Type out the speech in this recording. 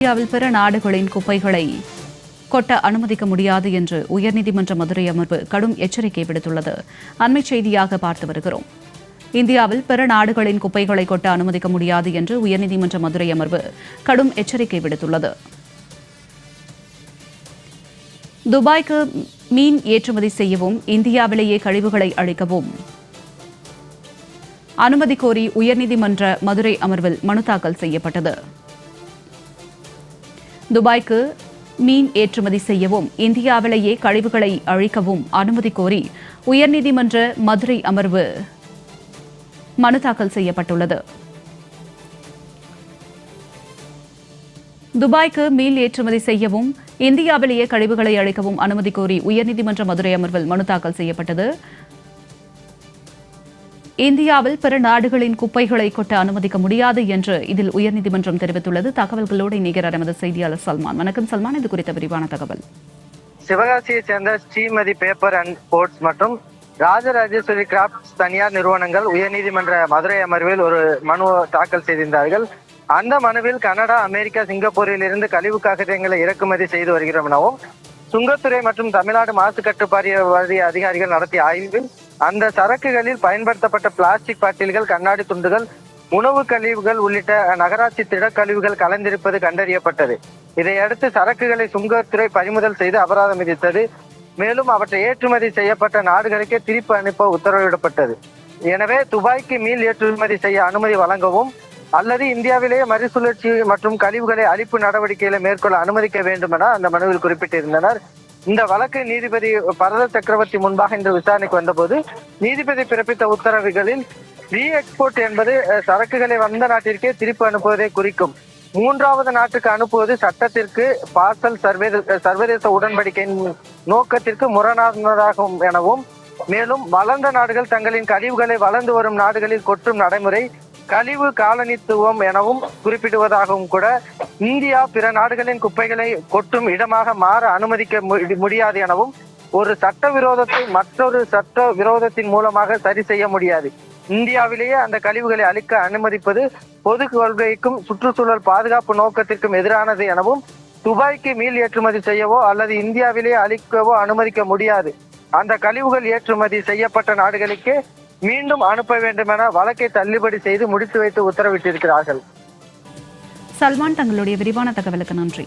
இந்தியாவில் பிற நாடுகளின் குப்பைகளை கொட்ட அனுமதிக்க முடியாது என்று உயர்நீதிமன்ற மதுரை அமர்வு கடும் எச்சரிக்கை விடுத்துள்ளது. அண்மை செய்தியாக பார்த்து வருகிறோம். இந்தியாவில் பிற நாடுகளின் குப்பைகளை கொட்ட அனுமதிக்க முடியாது என்று உயர்நீதிமன்ற மதுரை அமர்வு கடும் எச்சரிக்கை விடுத்துள்ளது. துபாய்க்கு மீன் ஏற்றுமதி செய்யவும் இந்தியாவிலேயே கழிவுகளை அழிக்கவும் அனுமதி கோரி உயர்நீதிமன்ற மதுரை அமர்வில் மனு தாக்கல் செய்யப்பட்டது. துபாய்க்கு மீன் ஏற்றுமதி செய்யவும் இந்தியாவிலேயே கழிவுகளை அழிக்கவும் அனுமதி கோரி உயர்நீதிமன்ற மதுரை அமர்வு மனு தாக்கல் செய்யப்பட்டுள்ளது. துபாய்க்கு மீன் ஏற்றுமதி செய்யவும் இந்தியாவிலேயே கழிவுகளை அழிக்கவும் அனுமதி கோரி உயர்நீதிமன்ற மதுரை அமர்வில் மனு தாக்கல் செய்யப்பட்டது. இந்தியாவில் பிற நாடுகளின் குப்பைகளை கொட்ட அனுமதிக்க முடியாது என்று இதில் உயர்நீதிமன்றம் தெரிவித்துள்ளது. தகவல்களோடு இணைகிறார் எமது செய்தியாளர் சல்மான். வணக்கம் சல்மான், இது குறித்த விரிவான தகவல். சிவகாசியை சேர்ந்த ஸ்ரீமதி பேப்பர் அண்ட் போர்ட்ஸ் மற்றும் ராஜராஜேஸ்வரி கிராப்ட்ஸ் தனியார் நிறுவனங்கள் உயர்நீதிமன்ற மதுரை அமர்வில் ஒரு மனு தாக்கல் செய்திருந்தார்கள். அந்த மனுவில் கனடா, அமெரிக்கா, சிங்கப்பூரில் இருந்து கழிவு காகிதங்களை இறக்குமதி செய்து வருகிறோம் எனவும் சுங்கத்துறை மற்றும் தமிழ்நாடு மாசு கட்டுப்பாட்டு வாரிய அதிகாரிகள் நடத்திய ஆய்வில் அந்த சரக்குகளில் பயன்படுத்தப்பட்ட பிளாஸ்டிக் பாட்டில்கள், கண்ணாடி துண்டுகள், உணவு கழிவுகள் உள்ளிட்ட நகராட்சி திடக்கழிவுகள் கலந்திருப்பது கண்டறியப்பட்டது. இதையடுத்து சரக்குகளை சுங்கத்துறை பறிமுதல் செய்து அபராதம் விதித்தது. மேலும் அவற்றை ஏற்றுமதி செய்யப்பட்ட நாடுகளுக்கே திருப்பி அனுப்ப உத்தரவிடப்பட்டது. எனவே துபாய்க்கு மீள் ஏற்றுமதி செய்ய அனுமதி வழங்கவும் அல்லது இந்தியாவிலேயே மறுசுழற்சி மற்றும் கழிவுகளை அழிப்பு நடவடிக்கைகளை மேற்கொள்ள அனுமதிக்க வேண்டும் என அந்த மனுவில் குறிப்பிட்டிருந்தனர். இந்த வழக்கு நீதிபதி பரத சக்கரவர்த்தி முன்பாக இன்று விசாரணைக்கு வந்தபோது நீதிபதி பிறப்பித்த உத்தரவுகளில் ரீ எக்ஸ்போர்ட் என்பது சரக்குகளை வந்த நாட்டிற்கே திருப்பி அனுப்புவதை குறிக்கும். மூன்றாவது நாட்டுக்கு அனுப்புவது சட்டத்திற்கு பார்சல் சர்வதேச உடன்படிக்கையின் நோக்கத்திற்கு முரணானதாகும் எனவும், மேலும் வளர்ந்த நாடுகள் தங்களின் கழிவுகளை வளர்ந்து வரும் நாடுகளில் கொட்டும் நடைமுறை கழிவு காலனித்துவம் எனவும் குறிப்பிடுவதாகவும் கூட இந்தியா பிற நாடுகளின் குப்பைகளை கொட்டும் இடமாக மாற அனுமதிக்க முடியாது எனவும், ஒரு சட்ட விரோதத்தை மற்றொரு சட்ட விரோதத்தின் மூலமாக சரி செய்ய முடியாது. இந்தியாவிலேயே அந்த கழிவுகளை அழிக்க அனுமதிப்பது பொது கொள்கைக்கும் சுற்றுச்சூழல் பாதுகாப்பு நோக்கத்திற்கும் எதிரானது எனவும், துபாய்க்கு மீள் ஏற்றுமதி செய்யவோ அல்லது இந்தியாவிலேயே அழிக்கவோ அனுமதிக்க முடியாது. அந்த கழிவுகள் ஏற்றுமதி செய்யப்பட்ட நாடுகளுக்கே மீண்டும் அனுப்ப வேண்டும் என வழக்கை தள்ளுபடி செய்து முடித்து வைத்து உத்தரவிட்டிருக்கிறார்கள். சல்மான், தங்களுடைய விரிவான தகவலுக்கு நன்றி.